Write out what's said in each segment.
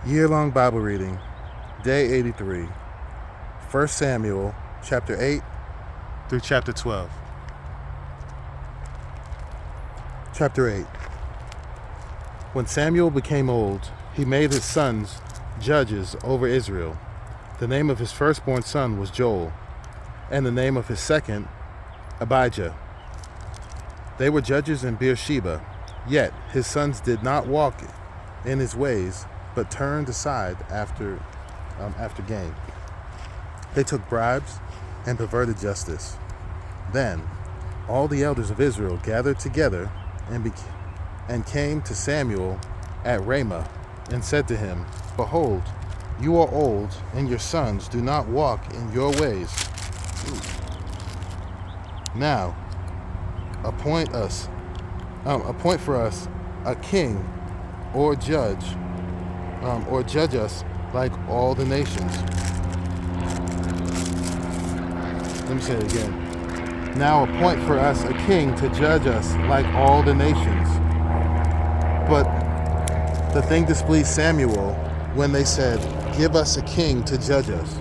Year-long Bible reading, Day 83, 1 Samuel, chapter 8 through chapter 12. Chapter 8. When Samuel became old, he made his sons judges over Israel. The name of his firstborn son was Joel, and the name of his second, Abijah. They were judges in Beersheba, yet his sons did not walk in his ways, but turned aside after gain. They took bribes and perverted justice. Then all the elders of Israel gathered together and came to Samuel at Ramah and said to him, "Behold, you are old, and your sons do not walk in your ways. Now appoint for us a king or judge us like all the nations." Let me say it again. Now appoint for us a king to judge us like all the nations. But the thing displeased Samuel when they said, "Give us a king to judge us."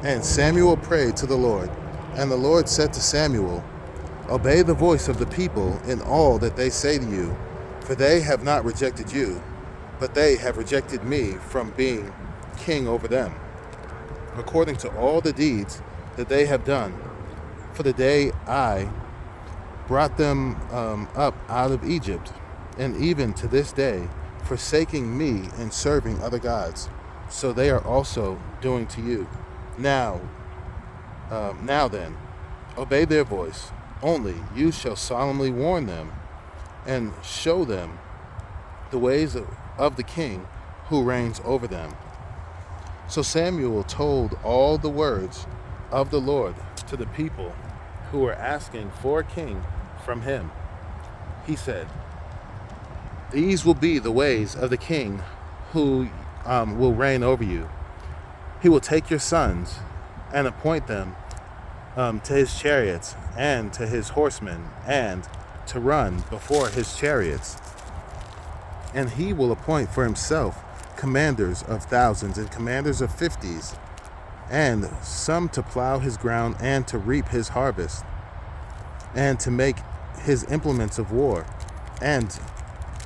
And Samuel prayed to the Lord, and the Lord said to Samuel, "Obey the voice of the people in all that they say to you, for they have not rejected you, but they have rejected me from being king over them, according to all the deeds that they have done. For the day I brought them up out of Egypt, and even to this day, forsaking me and serving other gods, so they are also doing to you. Now then, obey their voice. Only you shall solemnly warn them and show them the ways of the king who reigns over them." So Samuel told all the words of the Lord to the people who were asking for a king from him. He said, "These will be the ways of the king who will reign over you. He will take your sons and appoint them to his chariots and to his horsemen, and to run before his chariots. And he will appoint for himself commanders of thousands and commanders of 50s, and some to plow his ground and to reap his harvest, and to make his implements of war and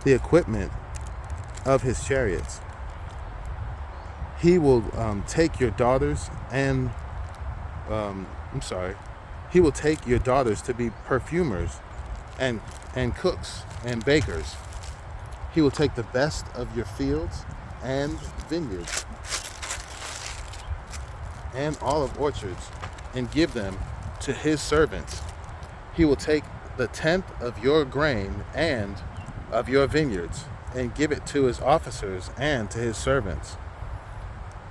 the equipment of his chariots. He will take your daughters He will take your daughters to be perfumers and cooks and bakers. He will take the best of your fields and vineyards and olive orchards and give them to his servants. He will take the tenth of your grain and of your vineyards and give it to his officers and to his servants.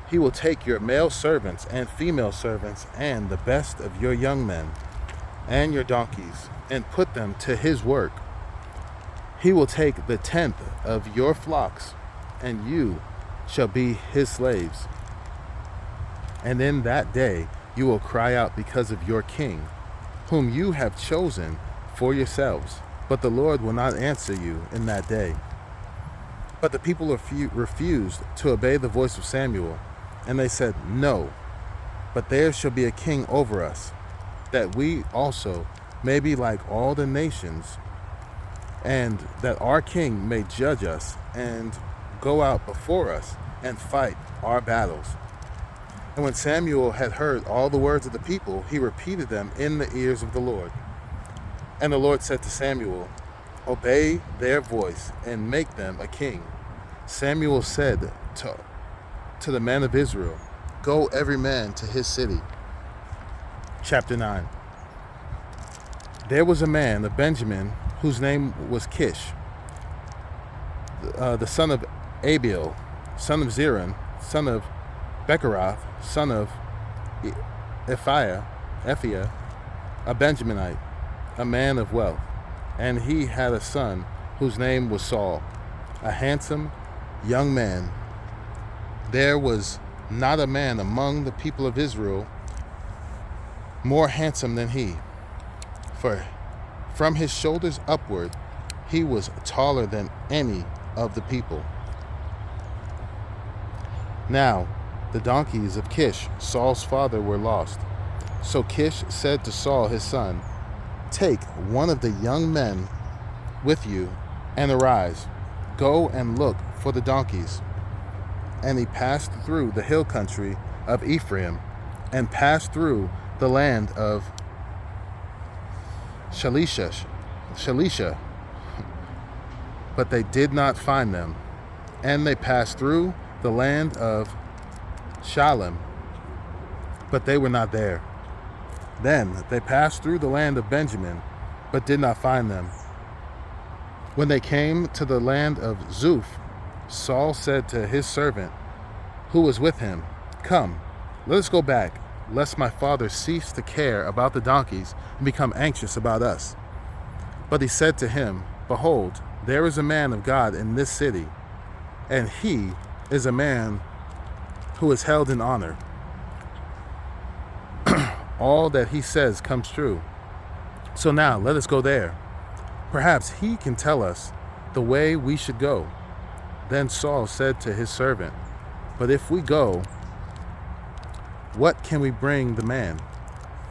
He will take your male servants and female servants and the best of your young men and your donkeys and put them to his work. He will take the tenth of your flocks, and you shall be his slaves. And in that day you will cry out because of your king, whom you have chosen for yourselves, but the Lord will not answer you in that day." But the people refused to obey the voice of Samuel, and they said, "No, but there shall be a king over us, that we also may be like all the nations, and that our king may judge us and go out before us and fight our battles." And when Samuel had heard all the words of the people, he repeated them in the ears of the Lord. And the Lord said to Samuel, "Obey their voice and make them a king." Samuel said to the men of Israel, "Go every man to his city." Chapter 9. There was a man of Benjamin whose name was Kish, the son of Abiel, son of Zeran, son of Bechorath, son of Ephiah, a Benjaminite, a man of wealth. And he had a son whose name was Saul, a handsome young man. There was not a man among the people of Israel more handsome than he, for from his shoulders upward he was taller than any of the people. Now the donkeys of Kish, Saul's father, were lost. So Kish said to Saul his son, "Take one of the young men with you and arise. Go and look for the donkeys." And he passed through the hill country of Ephraim and passed through the land of Shalisha, but they did not find them. And they passed through the land of Shalem, but they were not there. Then they passed through the land of Benjamin, but did not find them. When they came to the land of Zuph, Saul said to his servant who was with him, "Come, let us go back, lest my father cease to care about the donkeys and become anxious about us." But he said to him, "Behold, there is a man of God in this city, and he is a man who is held in honor. All that he says comes true. So now let us go there. Perhaps he can tell us the way we should go." Then Saul said to his servant, "But if we go, what can we bring the man?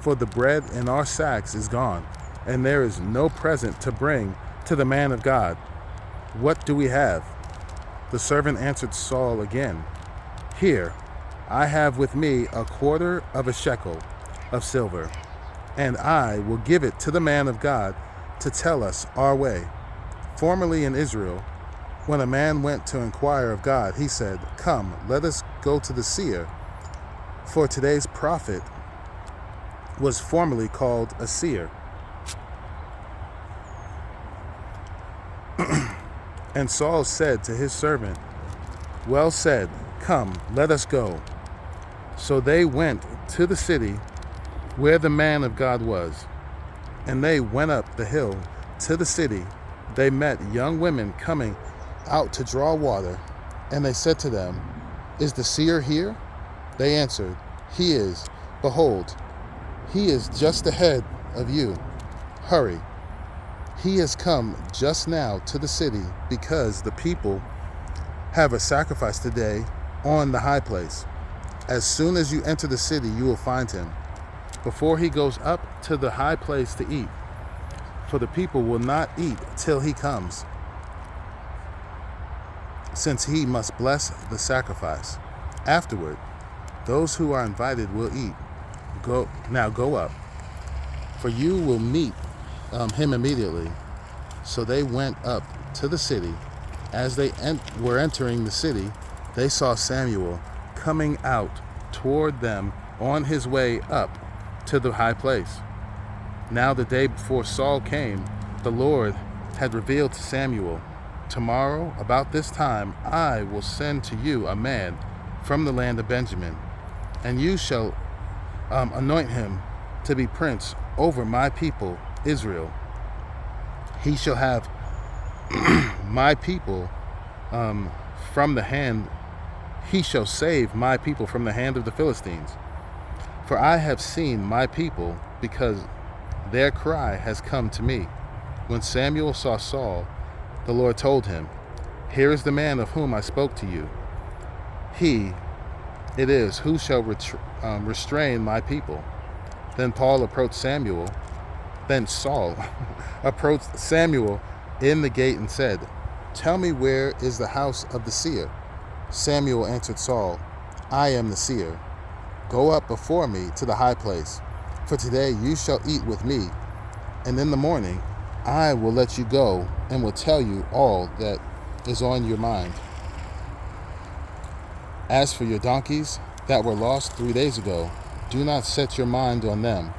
For the bread in our sacks is gone, and there is no present to bring to the man of God. What do we have?" The servant answered Saul again, "Here, I have with me a quarter of a shekel of silver, and I will give it to the man of God to tell us our way. Formerly in Israel, when a man went to inquire of God, he said, 'Come, let us go to the seer,' for today's prophet was formerly called a seer." And Saul said to his servant, "Well said, come, let us go." So they went to the city where the man of God was, and they went up the hill to the city. They met young women coming out to draw water, and they said to them, "Is the seer here?" They answered, "He is. Behold, he is just ahead of you. Hurry. He has come just now to the city, because the people have a sacrifice today on the high place. As soon as you enter the city, you will find him, before he goes up to the high place to eat. For the people will not eat till he comes, since he must bless the sacrifice. Afterward, those who are invited will eat. Go up, for you will meet him immediately." So they went up to the city. As they were entering the city, they saw Samuel coming out toward them on his way up to the high place. Now the day before Saul came, the Lord had revealed to Samuel, "Tomorrow, about this time, I will send to you a man from the land of Benjamin, and you shall anoint him to be prince over my people Israel. He shall have my people from the hand. He shall save my people from the hand of the Philistines. For I have seen my people, because their cry has come to me." When Samuel saw Saul, the Lord told him, "Here is the man of whom I spoke to you. He it is who shall restrain my people." Then Saul approached Samuel in the gate and said, "Tell me, where is the house of the seer?" Samuel answered Saul, "I am the seer. Go up before me to the high place, for today you shall eat with me, and in the morning I will let you go and will tell you all that is on your mind. As for your donkeys that were lost 3 days ago, do not set your mind on them,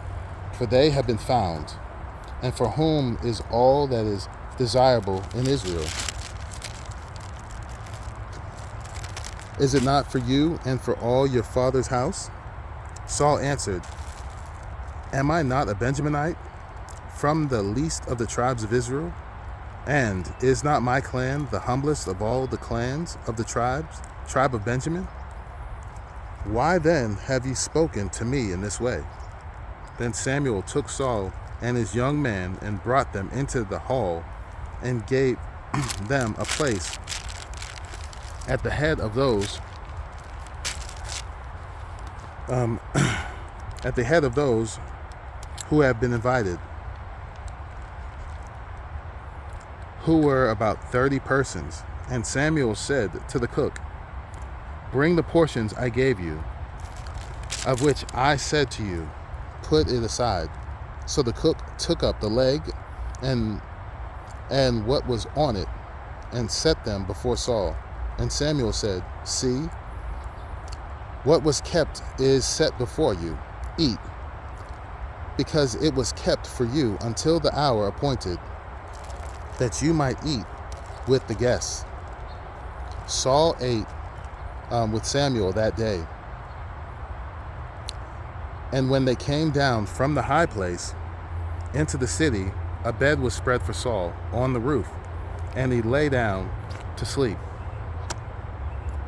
for they have been found, and for whom is all that is desirable in Israel. Is it not for you and for all your father's house?" Saul answered, "Am I not a Benjaminite, from the least of the tribes of Israel? And is not my clan the humblest of all the clans of the tribe of Benjamin? Why then have you spoken to me in this way?" Then Samuel took Saul and his young men and brought them into the hall and gave them a place at the head of those at the head of those who have been invited, who were about 30 persons. And Samuel said to the cook, "Bring the portions I gave you, of which I said to you, put it aside." So the cook took up the leg and what was on it, and set them before Saul. And Samuel said, "See, what was kept is set before you. Eat, because it was kept for you until the hour appointed, that you might eat with the guests." Saul ate with Samuel that day. And when they came down from the high place into the city, a bed was spread for Saul on the roof, and he lay down to sleep.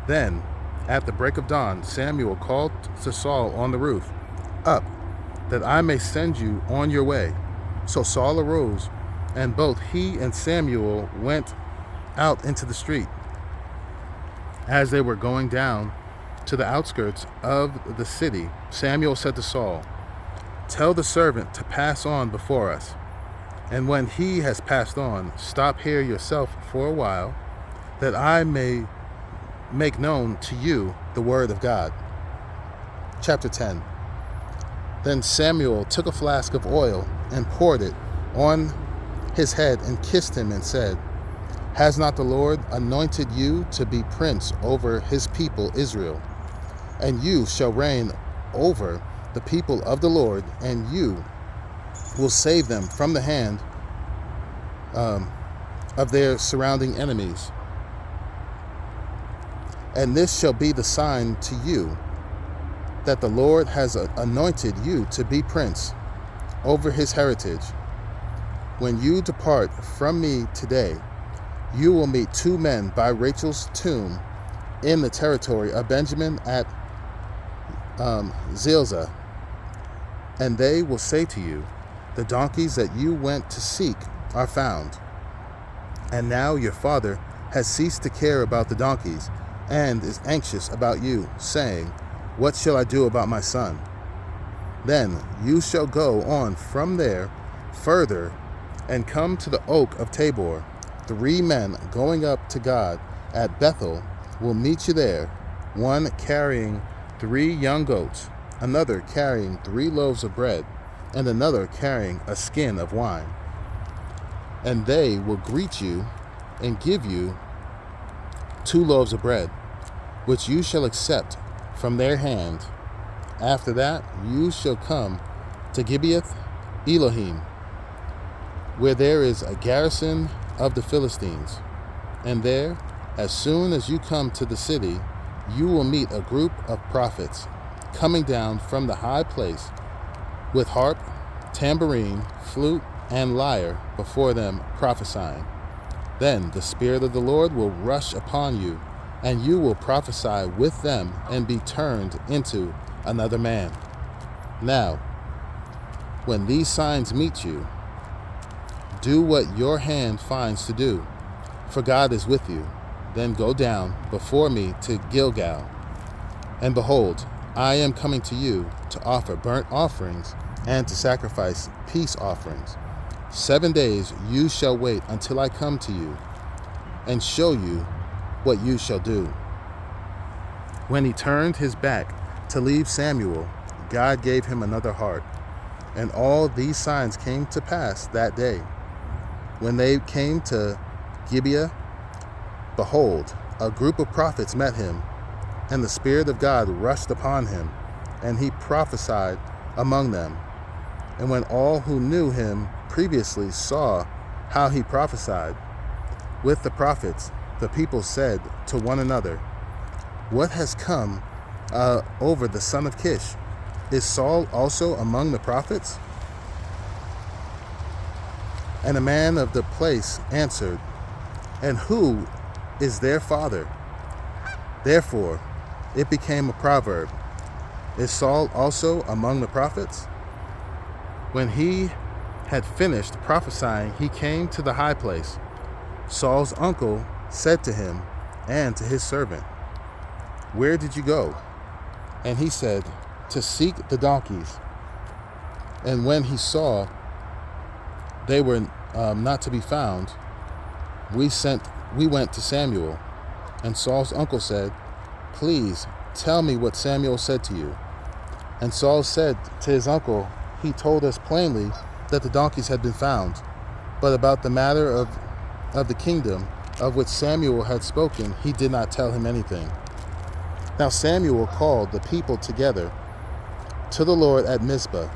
Then, at the break of dawn, Samuel called to Saul on the roof, "Up, that I may send you on your way." So Saul arose, and both he and Samuel went out into the street. As they were going down to the outskirts of the city, Samuel said to Saul, "Tell the servant to pass on before us, and when he has passed on, stop here yourself for a while, that I may make known to you the word of God." Chapter 10. Then Samuel took a flask of oil and poured it on his head and kissed him and said, "Has not the Lord anointed you to be prince over his people Israel? And you shall reign over the people of the Lord, and you will save them from the hand of their surrounding enemies. And this shall be the sign to you, that the Lord has anointed you to be prince over his heritage. When you depart from me today, you will meet 2 men by Rachel's tomb in the territory of Benjamin at Zilzah, and they will say to you, 'The donkeys that you went to seek are found.' And now your father has ceased to care about the donkeys and is anxious about you, saying, 'What shall I do about my son?' Then you shall go on from there further and come to the oak of Tabor. 3 men going up to God at Bethel will meet you there, one carrying 3 young goats, another carrying 3 loaves of bread, and another carrying a skin of wine. And they will greet you and give you 2 loaves of bread, which you shall accept from their hand. After that you shall come to Gibeath Elohim, where there is a garrison of the Philistines. And there, as soon as you come to the city, you will meet a group of prophets coming down from the high place with harp, tambourine, flute, and lyre before them prophesying. Then the Spirit of the Lord will rush upon you, and you will prophesy with them and be turned into another man. Now, when these signs meet you, do what your hand finds to do, for God is with you. Then go down before me to Gilgal, and behold, I am coming to you to offer burnt offerings and to sacrifice peace offerings. 7 days you shall wait until I come to you and show you what you shall do." When he turned his back to leave Samuel, God gave him another heart. And all these signs came to pass that day. When they came to Gibeah, behold, a group of prophets met him, and the Spirit of God rushed upon him, and he prophesied among them. And when all who knew him previously saw how he prophesied with the prophets, the people said to one another, "What has come over the son of Kish? Is Saul also among the prophets?" And a man of the place answered, "And who is their father?" Therefore it became a proverb, "Is Saul also among the prophets?" When he had finished prophesying, he came to the high place. Saul's uncle said to him and to his servant, "Where did you go?" And he said, to seek the donkeys. And when he saw they were not to be found, we went to Samuel. And Saul's uncle said, "Please tell me what Samuel said to you." And Saul said to his uncle, "He told us plainly that the donkeys had been found, but about the matter of the kingdom of which Samuel had spoken, he did not tell him anything." Now Samuel called the people together to the Lord at Mizpah,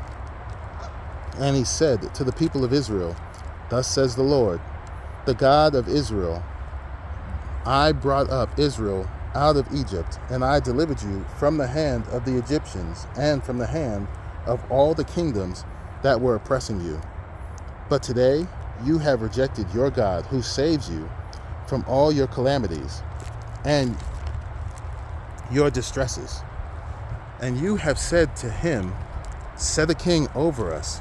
and he said to the people of Israel, "Thus says the Lord, the God of Israel, I brought up Israel out of Egypt, and I delivered you from the hand of the Egyptians and from the hand of all the kingdoms that were oppressing you. But today you have rejected your God, who saves you from all your calamities and your distresses. And you have said to him, 'Set a king over us.'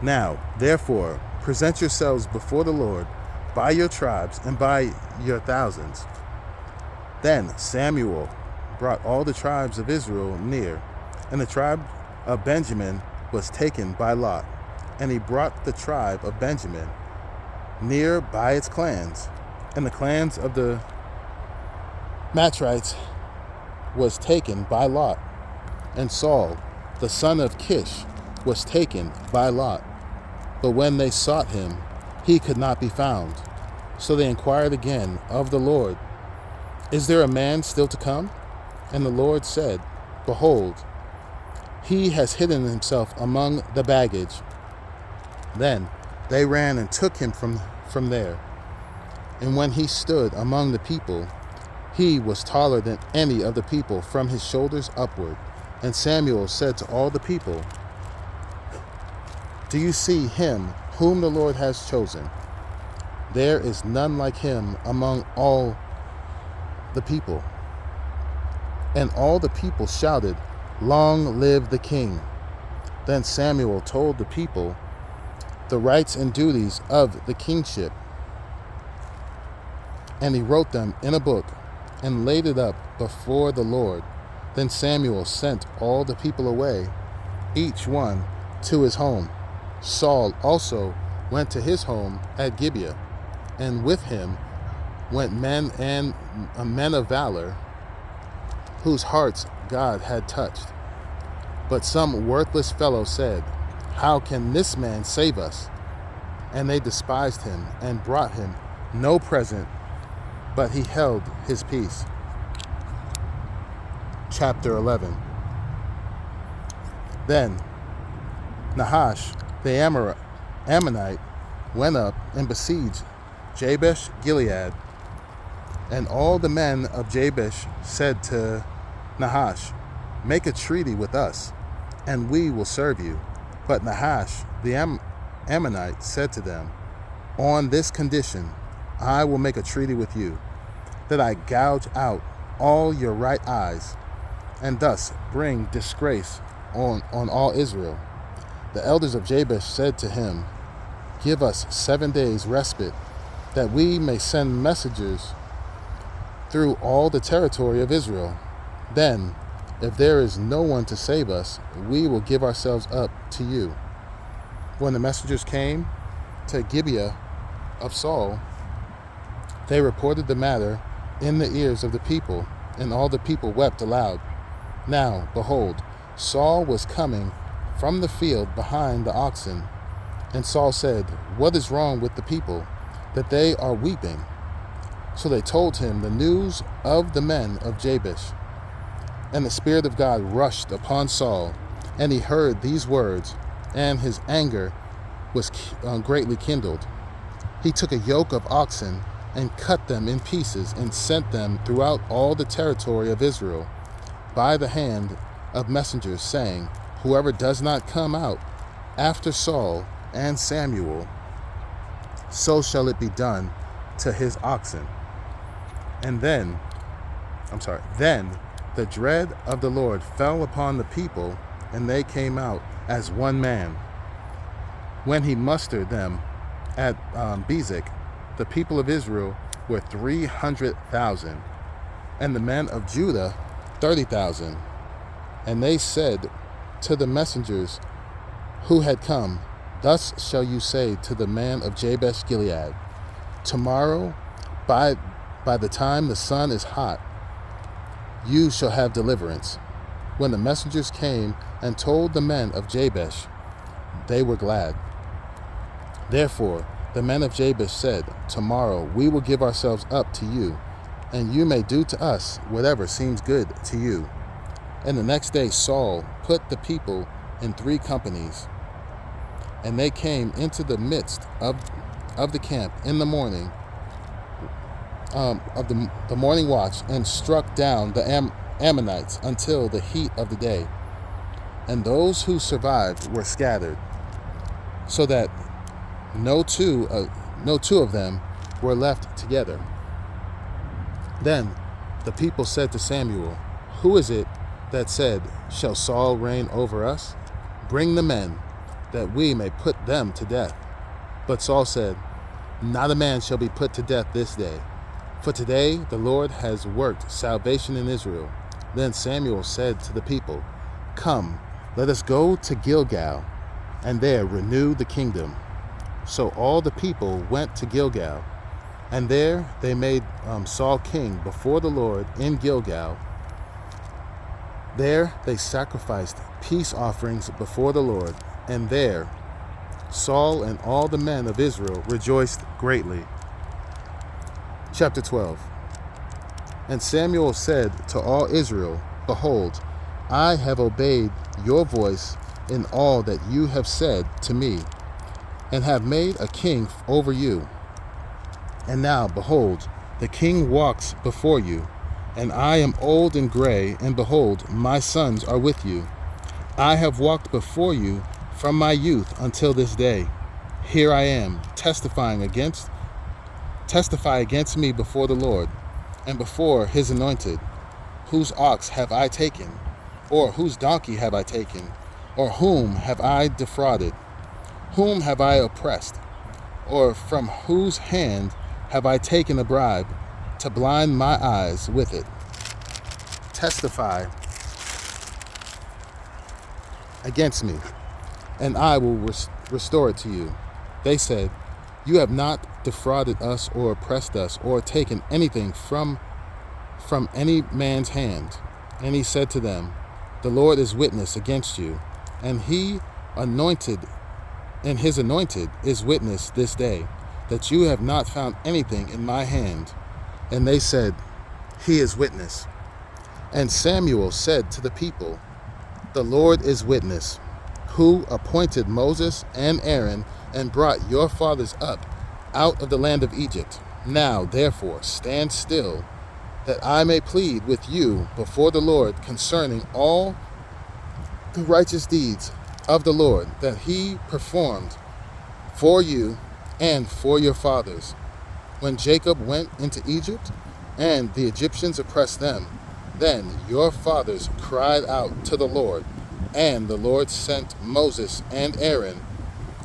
Now, therefore, present yourselves before the Lord by your tribes and by your thousands." Then Samuel brought all the tribes of Israel near, and the tribe of Benjamin was taken by lot. And he brought the tribe of Benjamin near by its clans, and the clans of the Matrites was taken by lot. And Saul, the son of Kish, was taken by lot. But when they sought him, he could not be found. So they inquired again of the Lord, "Is there a man still to come?" And the Lord said, "Behold, he has hidden himself among the baggage." Then they ran and took him from there. And when he stood among the people, he was taller than any of the people from his shoulders upward. And Samuel said to all the people, "Do you see him whom the Lord has chosen? There is none like him among all the people." And all the people shouted, "Long live the king." Then Samuel told the people the rights and duties of the kingship, and he wrote them in a book and laid it up before the Lord. Then Samuel sent all the people away, each one to his home. Saul also went to his home at Gibeah, and with him went men of valor, whose hearts God had touched. But some worthless fellow said, "How can this man save us?" And they despised him and brought him no present, but he held his peace. Chapter 11. Then Nahash the Ammonite went up and besieged Jabesh Gilead. And all the men of Jabesh said to Nahash, "Make a treaty with us, and we will serve you." But Nahash the Ammonite said to them, "On this condition I will make a treaty with you, that I gouge out all your right eyes, and thus bring disgrace on all Israel." The elders of Jabesh said to him, "Give us 7 days respite, that we may send messengers through all the territory of Israel. Then, if there is no one to save us, we will give ourselves up to you." When the messengers came to Gibeah of Saul, they reported the matter in the ears of the people, and all the people wept aloud. Now, behold, Saul was coming from the field behind the oxen. And Saul said, "What is wrong with the people, that they are weeping?" So they told him the news of the men of Jabesh. And the Spirit of God rushed upon Saul, and he heard these words, and his anger was greatly kindled. He took a yoke of oxen and cut them in pieces and sent them throughout all the territory of Israel by the hand of messengers, saying, "Whoever does not come out after Saul and Samuel, so shall it be done to his oxen." And then the dread of the Lord fell upon the people, and they came out as one man. When he mustered them at Bezek, the people of Israel were 300,000, and the men of Judah 30,000. And they said to the messengers who had come, Thus shall you say to the man of Jabesh Gilead, Tomorrow, by the time the sun is hot, you shall have deliverance. When the messengers came and told the men of Jabesh, they were glad. Therefore the men of Jabesh said, Tomorrow we will give ourselves up to you, and you may do to us whatever seems good to you. And the next day Saul put the people in 3 companies, and they came into the midst of the camp in the morning, of the morning watch, and struck down the Ammonites until the heat of the day. And those who survived were scattered, so that no two of them were left together. Then the people said to Samuel, Who is it that said, Shall Saul reign over us? Bring the men, that we may put them to death. But Saul said, Not a man shall be put to death this day, for today the Lord has worked salvation in Israel. Then Samuel said to the people, Come, let us go to Gilgal, and there renew the kingdom. So all the people went to Gilgal, and there they made Saul king before the Lord in Gilgal. There they sacrificed peace offerings before the Lord, and there Saul and all the men of Israel rejoiced greatly. Chapter 12. And Samuel said to all Israel, Behold, I have obeyed your voice in all that you have said to me, and have made a king over you. And now, behold, the king walks before you, and I am old and gray, and behold, my sons are with you. I have walked before you from my youth until this day. Here I am, testify against me before the Lord, and before his anointed. Whose ox have I taken? Or whose donkey have I taken? Or whom have I defrauded? Whom have I oppressed? Or from whose hand have I taken a bribe to blind my eyes with it? Testify against me, and I will restore it to you. They said, You have not defrauded us or oppressed us or taken anything from any man's hand. And he said to them, The Lord is witness against you, and his anointed is witness this day, that you have not found anything in my hand. And they said, He is witness. And Samuel said to the people, The Lord is witness, who appointed Moses and Aaron and brought your fathers up out of the land of Egypt. Now, therefore, stand still, that I may plead with you before the Lord concerning all the righteous deeds of the Lord that he performed for you and for your fathers, when Jacob went into Egypt and the Egyptians oppressed them. Then your fathers cried out to the Lord, and the Lord sent Moses and Aaron,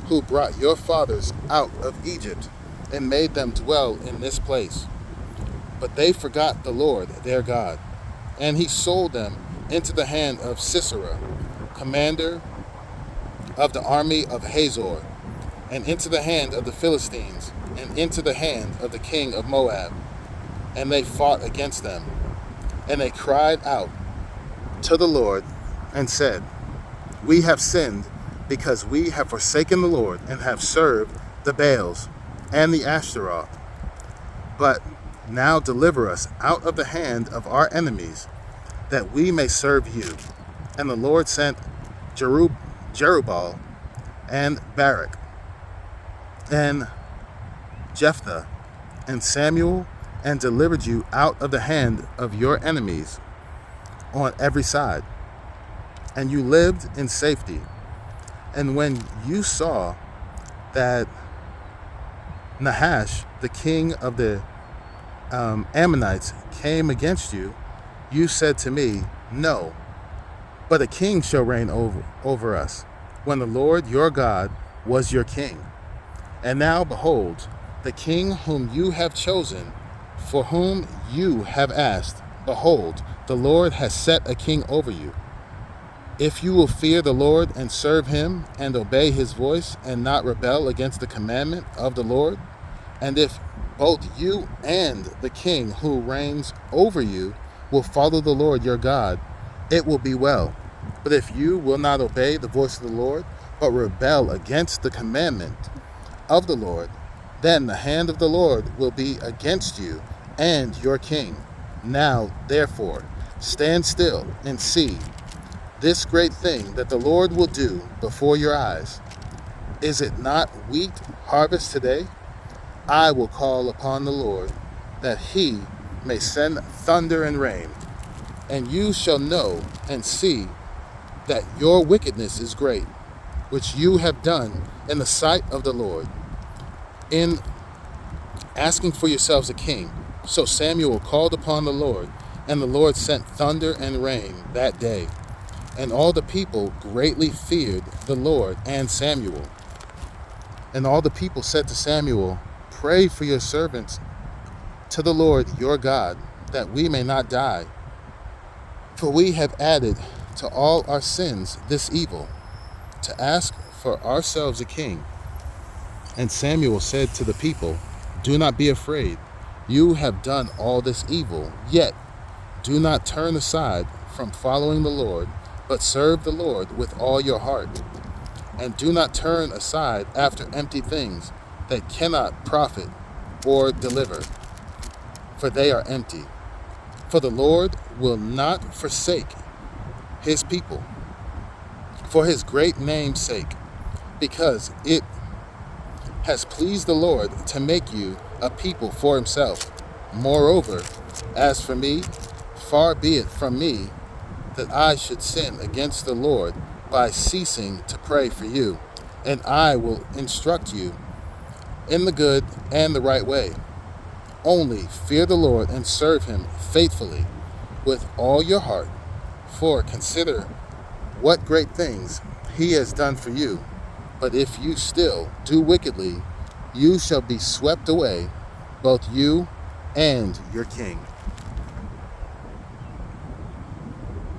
who brought your fathers out of Egypt and made them dwell in this place. But they forgot the Lord their God, and he sold them into the hand of Sisera, commander of the army of Hazor, and into the hand of the Philistines, and into the hand of the king of Moab. And they fought against them. And they cried out to the Lord and said, We have sinned because we have forsaken the Lord and have served the Baals and the Ashtaroth. But now deliver us out of the hand of our enemies, that we may serve you. And the Lord sent Jerubbaal and Barak and Jephthah and Samuel, and delivered you out of the hand of your enemies on every side. And you lived in safety. And when you saw that Nahash, the king of the Ammonites, came against you, you said to me, No, but a king shall reign over us, when the Lord your God was your king. And now, behold, the king whom you have chosen, for whom you have asked, behold, the Lord has set a king over you. If you will fear the Lord and serve him and obey his voice and not rebel against the commandment of the Lord, and if both you and the king who reigns over you will follow the Lord your God, it will be well. But if you will not obey the voice of the Lord, but rebel against the commandment of the Lord, then the hand of the Lord will be against you and your king. Now, therefore, stand still and see this great thing that the Lord will do before your eyes. Is it not wheat harvest today? I will call upon the Lord, that he may send thunder and rain, and you shall know and see that your wickedness is great, which you have done in the sight of the Lord, in asking for yourselves a king. So Samuel called upon the Lord, and the Lord sent thunder and rain that day. And all the people greatly feared the Lord and Samuel. And all the people said to Samuel, pray for your servants to the Lord your God, that we may not die. For we have added to all our sins this evil, to ask for ourselves a king. And Samuel said to the people, do not be afraid. You have done all this evil, yet do not turn aside from following the Lord, but serve the Lord with all your heart. And do not turn aside after empty things that cannot profit or deliver, for they are empty. For the Lord will not forsake his people for his great name's sake, because it has pleased the Lord to make you a people for himself. Moreover, as for me, far be it from me that I should sin against the Lord by ceasing to pray for you, and I will instruct you in the good and the right way. Only fear the Lord and serve him faithfully with all your heart, for consider what great things he has done for you. But if you still do wickedly, you shall be swept away, both you and your king.